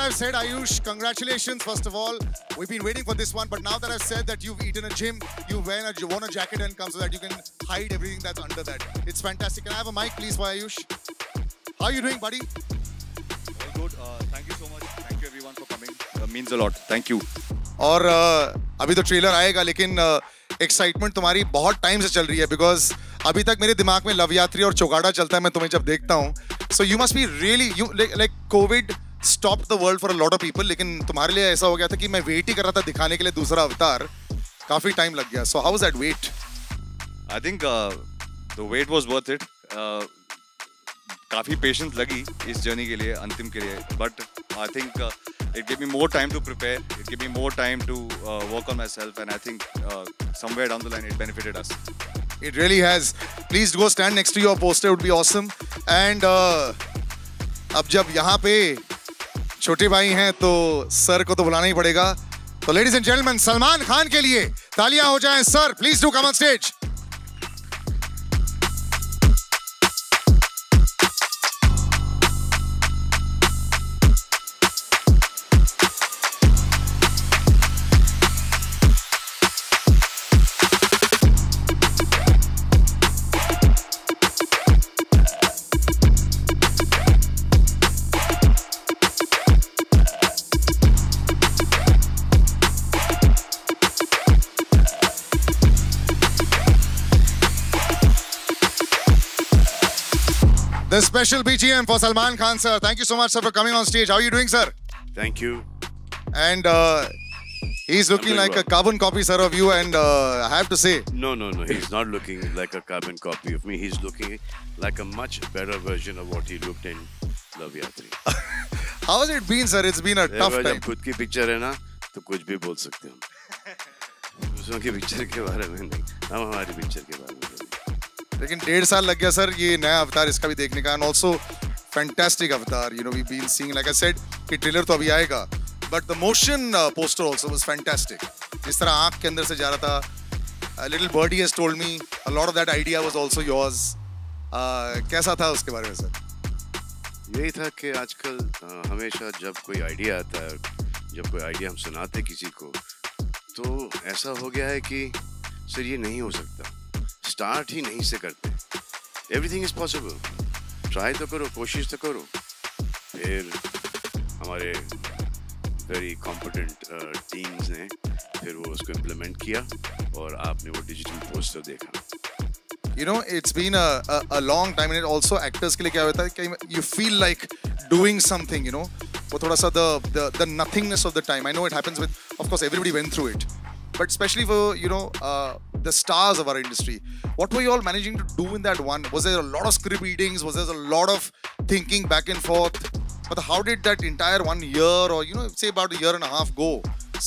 I've said, Ayush, congratulations, first of all. We've been waiting for this one, but now that I've said that you've eaten a gym, you've worn a jacket and come so that you can hide everything that's under that. It's fantastic. Can I have a mic, please, for Ayush? How are you doing, buddy? All good. Thank you so much. Thank you everyone for coming. Means a lot. Thank you. और अभी तो trailer आएगा, लेकिन excitement तुम्हारी बहुत time से चल रही है, बिकॉज अभी तक मेरे दिमाग में लव यात्री और चौगाड़ा चलता है मैं तुम्हें जब देखता हूँ. So you must be really, you like Covid stop the world for a lot of people, लेकिन तुम्हारे लिए ऐसा हो गया था कि मैं वेट ही कर रहा था दिखाने के लिए दूसरा अवतार. काफी टाइम लग गया. So how was that wait? I think the wait was worth it. काफी पेशेंस लगी इस जर्नी के लिए, अंतिम के लिए. But I think it gave me more time to prepare. It gave me more time to work on myself, and I think somewhere down the line it benefited us. It really has. Please go stand next to your poster. It would be awesome. And अब जब यहाँ पे छोटे भाई हैं तो sir को तो बुलाना ही पड़ेगा. तो ladies and gentlemen, Salman Khan के लिए तालियां हो जाएं. Sir, please do come on stage. The special BGM for Salman Khan, sir. Thank you so much, sir, for coming on stage. How are you doing, sir? Thank you. And he's looking like a carbon copy, sir, of you. And I have to say, No. He's not looking like a carbon copy of me. He's looking like a much better version of what he looked in Love Yatri. how has it been, sir? It's been a tough time. जब खुद की picture है ना, तो कुछ भी बोल सकते हैं. दूसरों की पिक्चर के बारे में नहीं, हम हमारी पिक्चर के बारे में. लेकिन 1.5 साल लग गया सर ये नया अवतार इसका भी देखने का. And also fantastic avatar. You know we been seeing, like I said, कि ट्रेलर तो अभी आएगा, but the motion poster also was fantastic. जिस तरह आंख के अंदर से जा रहा था. Little birdie has told me a lot of that idea was also yours. कैसा था उसके बारे में सर? यही था कि आजकल हमेशा जब कोई आइडिया आता है, जब कोई आइडिया हम सुनाते किसी को, तो ऐसा हो गया है कि सर ये नहीं हो सकता. स्टार्ट ही नहीं से करते. Everything is possible. ट्राई तो करो, कोशिश तो करो. फिर हमारे वेरी कॉम्पिटेंट टीम्स ने फिर वो उसको इम्प्लीमेंट किया और आपने वो डिजिटल पोस्टर देखा. You know, it's been a long time, and it also actors के लिए क्या होता है कि you feel like doing something, you know, वो थोड़ा सा the nothingness of the time. I know it happens with, of course, everybody went through it, but especially for, you know, the stars of our industry. What were you all managing to do in that one? Was there a lot of script readings? Was there a lot of thinking back and forth? But how did that entire 1 year, or you know, say about a year and a half go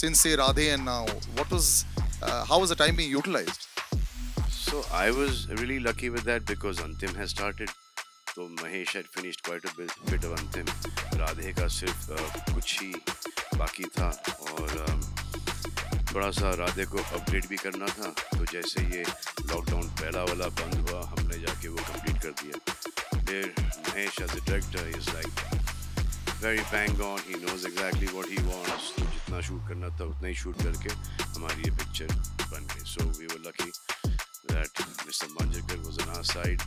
since say Radhe and now? What was, how was the time being utilized? So I was really lucky with that because Antim has started. So Mahesh had finished quite a bit of Antim. Radhe का सिर्फ कुछ ही बाकी था और थोड़ा सा राधे को update भी करना था. तो जैसे ये लॉकडाउन पहला वाला बंद हुआ, हमने जाके वो कंप्लीट कर दिया. फिर Mahesh as a director is like very bang on. He knows exactly what he wants. तो जितना शूट करना था उतना ही शूट करके हमारी ये पिक्चर बन गई. So we were lucky that mister Manjrekar was on our side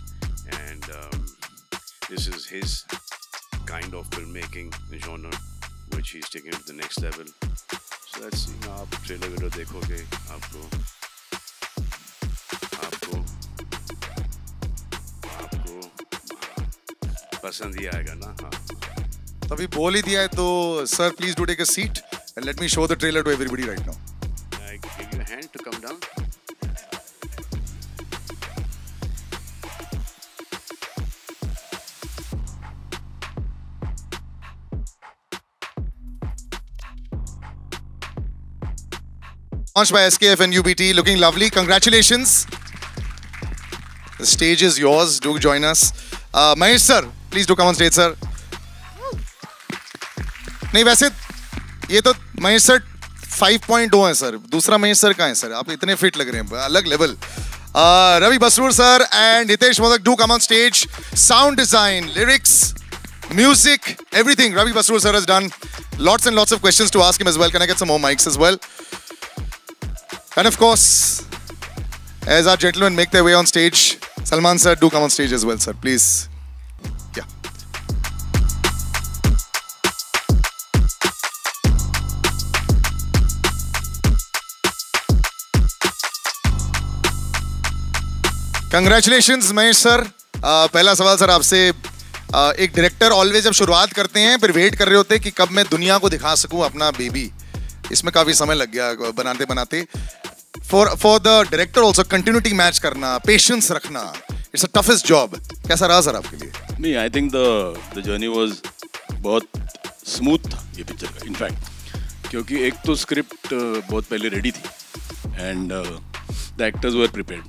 and this is his kind of film making genre which he is taking to the next level. So let's see. आप trailer video देखोगे, आपको पसंद ही आएगा ना. हाँ, तभी बोल ही दिया है तो sir please do take a seat and let me show the trailer to everybody right now. I give you a hand to come down. Launched by SKF and UBT, looking lovely. Congratulations. The stage is yours. Do join us. Mahesh sir, please do come on stage, sir. नहीं वैसे ये तो Mahesh sir 5.0 है sir. दूसरा Mahesh sir कहाँ है sir? आप इतने फिट लग रहे हैं, अलग level. Ravi Basrur sir and Hitesh Modak do come on stage. Sound design, lyrics, music, everything Ravi Basrur sir has done. Lots and lots of questions to ask him as well. Can I get some more mics as well? And of course, as our gentlemen make their way on stage, Salman sir, do come on stage as well, sir, please. Yeah. Congratulations, Mahesh sir. पहला सवाल sir आपसे, एक director always जब शुरुआत करते हैं फिर wait कर रहे होते हैं कि कब मैं दुनिया को दिखा सकूं अपना बेबी. इसमें काफी समय लग गया बनाते बनाते. For the director also, continuity match करना, patience रखना, it's a toughest job. कैसा रहा सर आपके लिए? नहीं, I think the journey was बहुत smooth था ये पिक्चर का. In fact, क्योंकि एक तो स्क्रिप्ट बहुत पहले रेडी थी and the actors were prepared.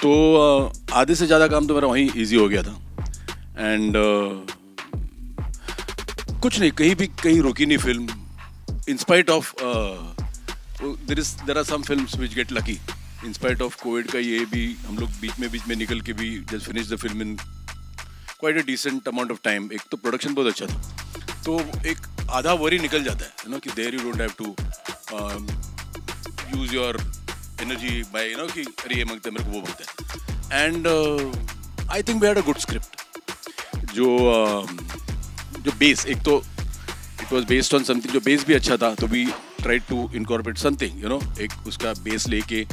तो आधे से ज़्यादा काम तो मेरा वहीं इजी हो गया था. एंड कुछ नहीं, कहीं रुकी नहीं फिल्म. In spite of there are some films which get lucky. In spite of Covid का ये भी हम लोग बीच में निकल के भी just finish the film in quite a decent amount of time. एक तो प्रोडक्शन बहुत अच्छा था, तो एक आधा वरी निकल जाता है ना, कि there you don't have to use your energy by कि अरे ये मांगता है मेरे को वो बोलता है. And I think we had a good script. जो बेस, एक तो it was based on something, जो बेस भी अच्छा था, तो we tried to incorporate something एक उसका बेस लेके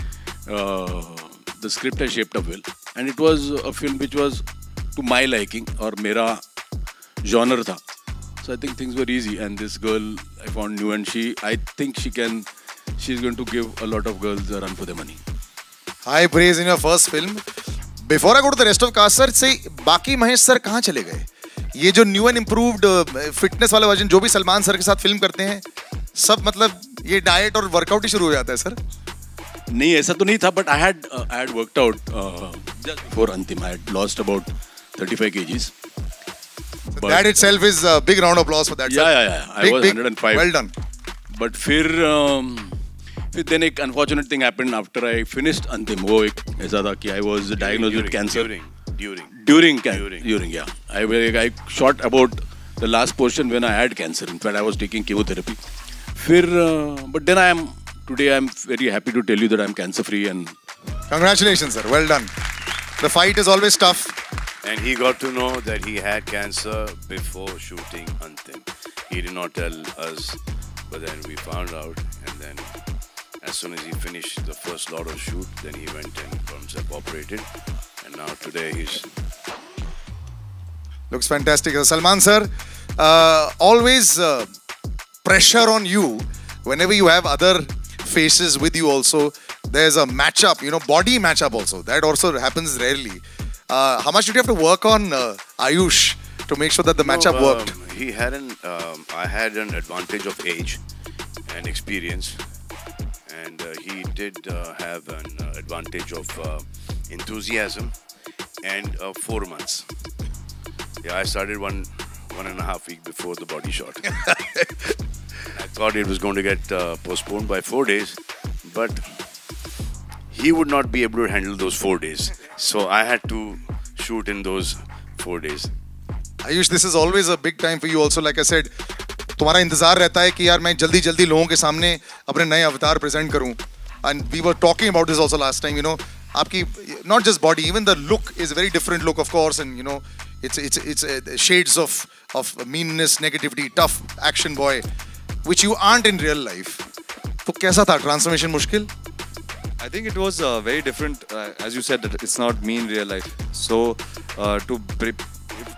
the script has shaped up well and it was a film which was to my liking और मेरा जॉनर था. So I think things were easy and this girl I found new and I think she's going to give a lot of girls a run for their money. High praise in your first film. Before I go to the rest of cast, sir, say बाकी Mahesh sir कहाँ चले गए? ये जो new and improved fitness वाला version जो भी Salman sir के साथ फिल्म करते हैं, सब मतलब ये डाइट और वर्कआउट ही शुरू हो जाता है सर? नहीं, ऐसा तो नहीं था, but I had worked out just before Antim. I had lost about 35 kgs. So that itself is a big round of applause for that. Yeah. I was 105. Well done. But फिर then एक unfortunate thing happened after I finished Antim. वो एक ऐसा था कि I was diagnosed with cancer. During, yeah. I shot about the last portion when I had cancer. In fact, I was taking chemotherapy. But then today I'm very happy to tell you that I'm cancer free and. Congratulations, sir. Well done. The fight is always tough. And he got to know that he had cancer before shooting Antim. He did not tell us, but then we found out, and then as soon as he finished the first lot of shoot, then he went and got himself operated, and now today he's looks fantastic. Salman sir, always pressure on you whenever you have other faces with you also. There's a matchup, body matchup also. That also happens rarely. How much did you have to work on Ayush to make sure that the matchup worked? I had an advantage of age and experience, and he did have an advantage of enthusiasm and 4 months. Yeah, I started one and a half week before the body shot. I thought it was going to get postponed by 4 days, but he would not be able to handle those 4 days. So I had to shoot in those 4 days. Ayush, this is always a big time for you also. Like I said, तुम्हारा इंतजार रहता है कि यार मैं जल्दी लोगों के सामने अपने नए अवतार प्रेजेंट करूं. And we were talking about this also last time. आपकी not just body, even the look is a very different look, of course, and it's shades of meanness, negativity, tough action boy, which you aren't in real life. तो कैसा था transformation मुश्किल? I think it was very different. As you said, that it's not me in real life. So,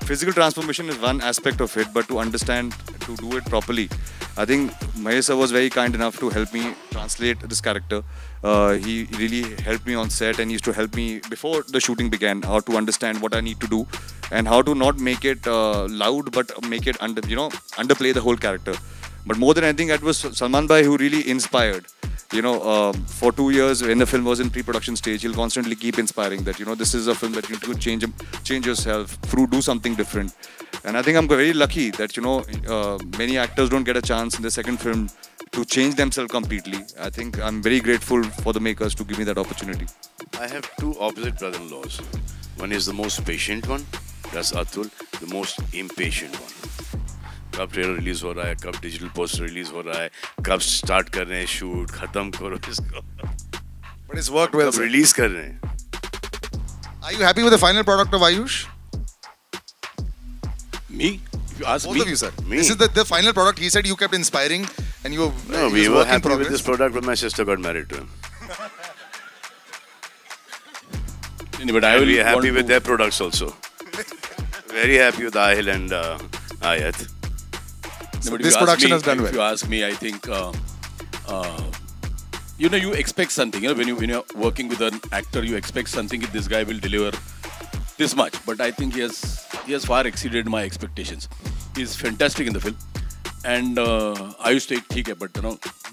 physical transformation is one aspect of it, but to understand, to do it properly, I think Mahesh sir was very kind enough to help me translate this character. He really helped me on set and used to help me before the shooting began, how to understand what I need to do and how to not make it loud, but make it underplay the whole character. But more than anything, it was Salman bhai who really inspired. For 2 years when the film was in pre-production stage, he'll constantly keep inspiring that, this is a film that you need to change yourself, do something different. And I think I'm very lucky that, many actors don't get a chance in the second film to change themselves completely. I think I'm very grateful for the makers to give me that opportunity. I have 2 opposite brother-in-laws. One is the most patient one, that's Atul, the most impatient one. कब trailer release हो रहा है, कब digital poster release हो रहा है, कब start कर रहे हैं शूट, खत्म करो इसको, But it's worked well, कब sir. रिलीज कर रहे हैं. Are you happy with the final product of Ayush? Me? If you ask Both me, of you, sir. Me? This is the final product. He said you kept inspiring and you were, No, it we was were work in happy with progress. this product when my sister got married to him. but I will We are happy want with to- their products also. Very happy with Ahil and Ayat. So But if this you ask production me- has done if well. you ask me, I think you expect something. When you're working with an actor, you expect something. If this guy will deliver this much, but I think he has far exceeded my expectations. He's fantastic in the film, and I used to think, "ठीक है,"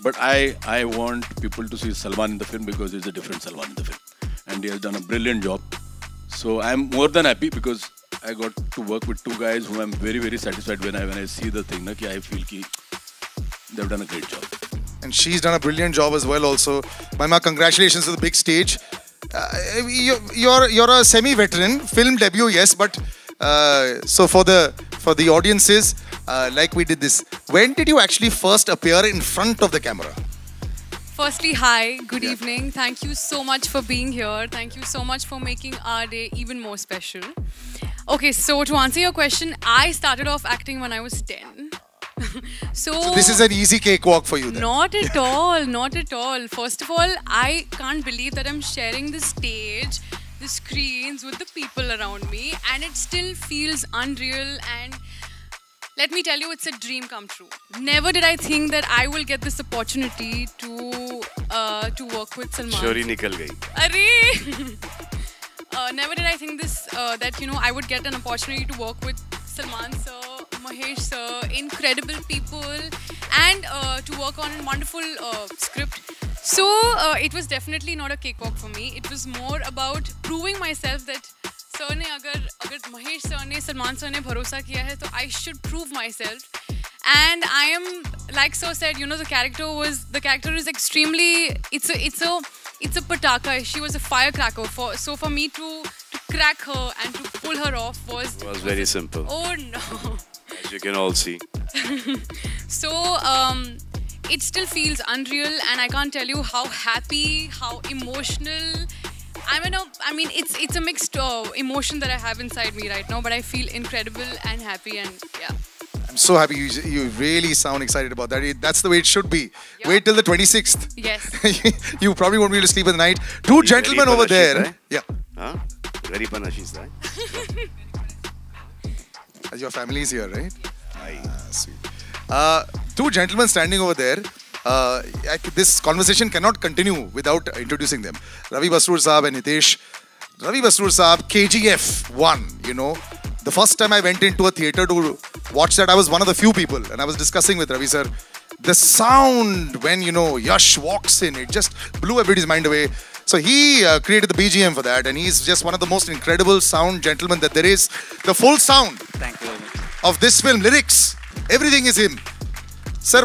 but I want people to see Salman in the film because he's a different Salman in the film, and he has done a brilliant job. So I'm more than happy because I got to work with two guys whom I'm very, very satisfied when I see the thing. Ki I feel ki they've done a great job. And she's done a brilliant job as well also. Maima, congratulations to the big stage. You're a semi-veteran, film debut, yes, but so for the audiences, like we did this, when did you actually first appear in front of the camera? Firstly, hi, good evening. Thank you so much for being here. Thank you so much for making our day even more special. Okay, so to answer your question, I started off acting when I was 10. So This is an easy cakewalk for you then. not at all, not at all. First of all, I can't believe that I'm sharing the stage, the screens with the people around me, and it still feels unreal. And let me tell you, it's a dream come true. Never did I think that I will get this opportunity to work with Salman. Shori nikal gayi. Arey! Never did I think that I would get an opportunity to work with Salman sir, Mahesh sir, incredible people, and to work on a wonderful script. So it was definitely not a cakewalk for me. It was more about proving myself that sir ne agar Mahesh sir ne, Salman sir ne bharosa kiya hai, so I should prove myself. And I am, like sir said, the character is extremely, it's a pataka. She was a firecracker. So for me to crack her and to pull her off was very simple. Oh no. As you can all see. So it still feels unreal, and I can't tell you how happy, how emotional. It's a mixed emotion that I have inside me right now, but I feel incredible and happy, and yeah. I'm so happy you really sound excited about that. That's the way it should be. Yeah. Wait till the 26th. Yes. You probably won't be able to sleep at night. Two gentlemen over there. Yeah. Huh? Very panashi style. Your family is here, right? Sweet. Two gentlemen standing over there. This conversation cannot continue without introducing them. Ravi Basrur Saab and Hitesh. Ravi Basrur Saab, KGF 1, The first time I went into a theatre to watch that, I was one of the few people. And I was discussing with Ravi sir. The sound when, Yash walks in, it just blew everybody's mind away. So he created the BGM for that. And he's just one of the most incredible sound gentlemen that there is. The full sound Thank you very much. of this film, lyrics, everything is him. Sir,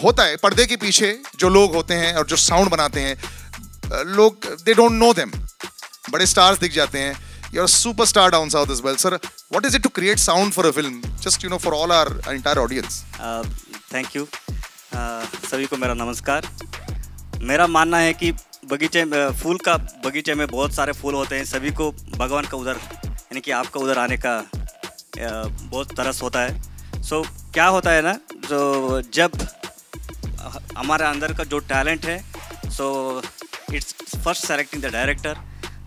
होता है पर्दे के पीछे जो लोग होते हैं और जो साउंड बनाते हैं लोग they don't know them. बड़े stars दिख जाते हैं. You're a superstar down south as well, sir. What is it to create sound for a film? Just for all our entire audience. Thank you सभी को मेरा नमस्कार. मेरा मानना है कि फूल का बगीचे में बहुत सारे फूल होते हैं. सभी को भगवान का उधर यानी कि आपका उधर आने का बहुत तरस होता है. सो क्या होता है ना, जो जब हमारे अंदर का जो टैलेंट है, so it's first selecting the director.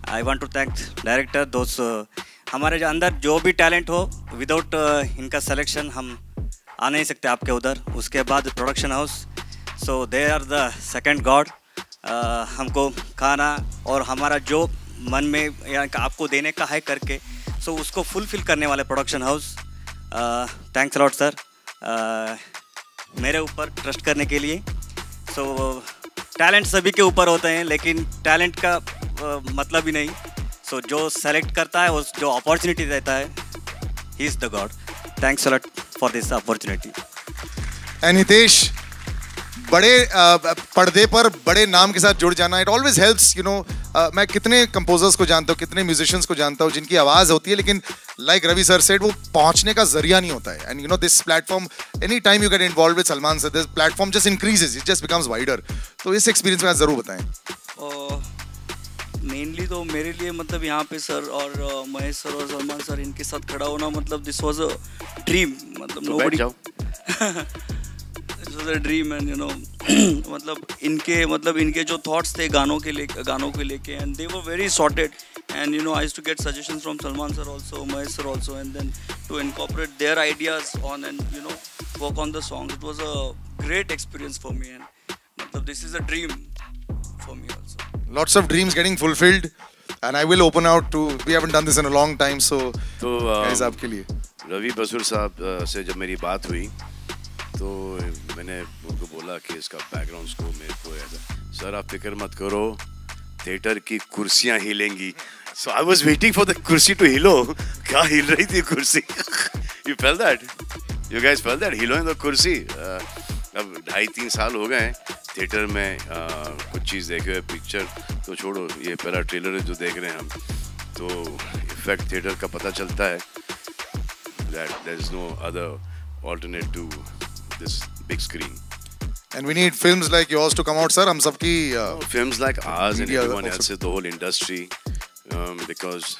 I want to thank director. दोस्त हमारे जो अंदर जो भी टैलेंट हो, विदाउट इनका सिलेक्शन हम आ नहीं सकते आपके उधर. उसके बाद production house, so they are the second god. हमको खाना और हमारा जो मन में यानी आपको देने का है करके, सो उसको फुलफिल करने वाले production house. Thanks lot sir मेरे ऊपर ट्रस्ट करने के लिए. सो टैलेंट सभी के ऊपर होते हैं, लेकिन टैलेंट का मतलब ही नहीं. सो जो सेलेक्ट करता है, जो अपॉर्चुनिटी देता है, he is the God. Thanks lot for this opportunity. And Hitesh, बड़े पर्दे पर बड़े नाम के साथ जुड़ जाना, it always helps, मैं कितने कंपोजर्स को जानता हूँ, कितने म्यूजिशियंस को जानता हूँ जिनकी आवाज़ होती है, लेकिन लाइक रवि सर सेड वो पहुँचने का जरिया नहीं होता है. And you no this platform, any time you get involve with Salman sir, this platform just increases, it just becomes wider. तो इस एक्सपीरियंस में आप जरूर बताएं. मेनली तो मेरे लिए मतलब यहाँ पे सर और महेश सर और सलमान सर इनके साथ खड़ा होना मतलब दिस वाज अ ड्रीम. मतलब तो बैठ जाओ. This was a dream and you know मतलब इनके जो थॉट्स थे गानों को लेके and they were very sorted and you know I used to get suggestions from Salman sir also, Mahesh sir also, and then to incorporate their ideas on and you know work on the song. It was a great experience for me and मतलब this is a dream for me also. Lots of dreams getting fulfilled, and I will open out to. We haven't done this in a long time, so. तो guys, आपके लिए. रवि बसूर साहब से जब मेरी बात हुई तो मैंने उनको बोला कि इसका बैकग्राउंड स्कोर मेरे को ऐसा, सर आप फिक्र मत करो, थिएटर की कुर्सियाँ हिलेंगी. So I was waiting for the कुर्सी to हिलो. क्या हिल रही थी कुर्सी? You felt that? You guys felt that? हिलों तो कुर्सी. अब 2.5-3 साल हो गए हैं थिएटर में कुछ चीज़ देखे हुए. पिक्चर तो छोड़ो, ये पहला ट्रेलर है जो देख रहे हैं हम, तो इफेक्ट थिएटर का पता चलता है. That there is no other alternate to this big screen. And we need films like yours to come out, sir. हम सबकी Films like ours and media everyone also. else's, the whole industry, because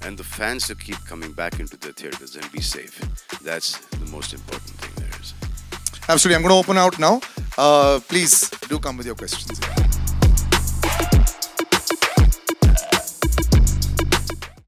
and the fans to keep coming back into the theaters and be safe. That's the most important thing there is. Absolutely. I'm going to open out now. Please do come with your questions.